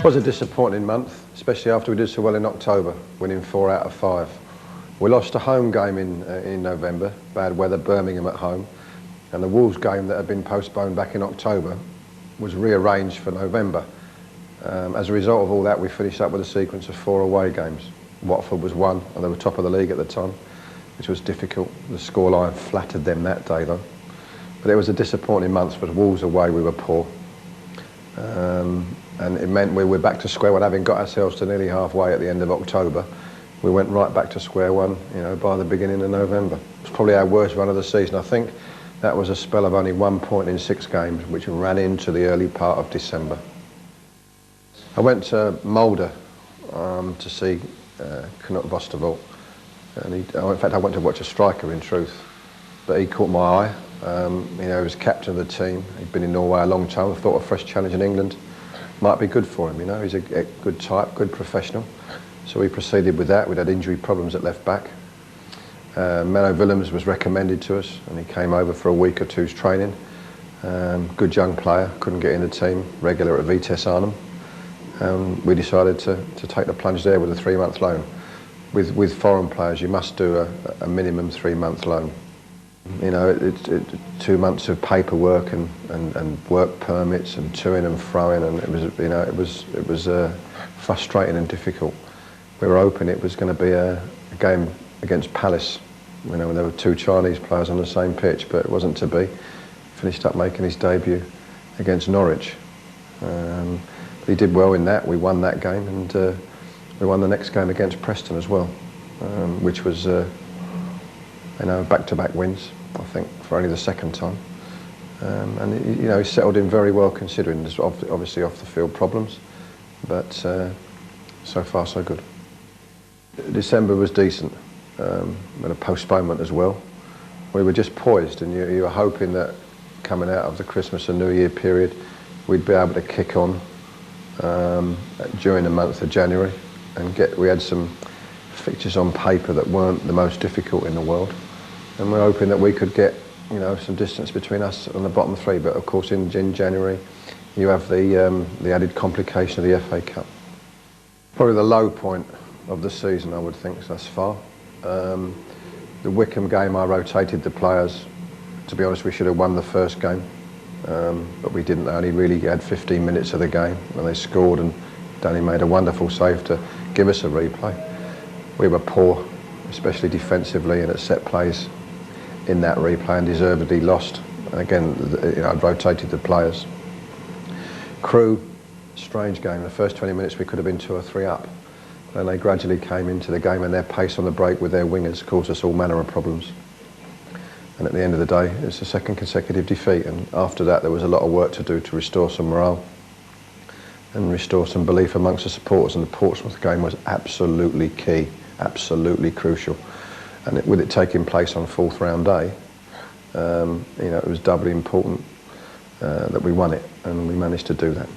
It was a disappointing month, especially after we did so well in October, winning 4 out of 5. We lost a home game in November, bad weather, Birmingham at home, and the Wolves game that had been postponed back in October was rearranged for November. As a result of all that, we finished up with a sequence of 4 away games. Watford was 1, and they were top of the league at the time, which was difficult. The scoreline flattered them that day, though. But it was a disappointing month. For Wolves away, we were poor. And it meant we were back to square one, having got ourselves to nearly halfway at the end of October. We went right back to square one, by the beginning of November. It was probably our worst run of the season. I think that was a spell of only 1 point in 6 games, which ran into the early part of December. I went to Mulder to see Knut Vostervold, and in fact I went to watch a striker in truth, but he caught my eye. He was captain of the team. He'd been in Norway a long time. I thought a fresh challenge in England might be good for him. He's a good type, good professional. So we proceeded with that. We'd had injury problems at left back. Menno Willems was recommended to us, and he came over for a week or two's training. Good young player, couldn't get in the team, regular at Vitesse Arnhem. We decided to take the plunge there with a 3-month loan. With foreign players, you must do a minimum 3-month loan. It's 2 months of paperwork and work permits and to-ing and fro-ing, and it was frustrating and difficult. We were hoping it was going to be a game against Palace, when there were 2 Chinese players on the same pitch, but it wasn't to be. Finished up making his debut against Norwich. He did well in that. We won that game, and we won the next game against Preston as well, which was back-to-back wins, I think, for only the 2nd time. And he settled in very well, considering there's obviously off-the-field problems, but so far so good. December was decent. We had a postponement as well. We were just poised, and you were hoping that coming out of the Christmas and New Year period, we'd be able to kick on during the month of January, and we had some fixtures on paper that weren't the most difficult in the world, and we're hoping that we could get some distance between us and the bottom 3. But of course in January you have the added complication of the FA Cup. Probably the low point of the season, I would think, thus far. The Wycombe game, I rotated the players. To be honest, we should have won the first game, but we didn't. They only really had 15 minutes of the game, and they scored, and Danny made a wonderful save to give us a replay. We were poor, especially defensively and at set plays in that replay, and deservedly lost. And again, I rotated the players. Crewe, strange game. The first 20 minutes we could have been 2 or 3 up. Then they gradually came into the game, and their pace on the break with their wingers caused us all manner of problems. And at the end of the day, it's the 2nd consecutive defeat, and after that there was a lot of work to do to restore some morale and restore some belief amongst the supporters, and the Portsmouth game was absolutely key, absolutely crucial. And with it taking place on 4th round day, it was doubly important that we won it, and we managed to do that.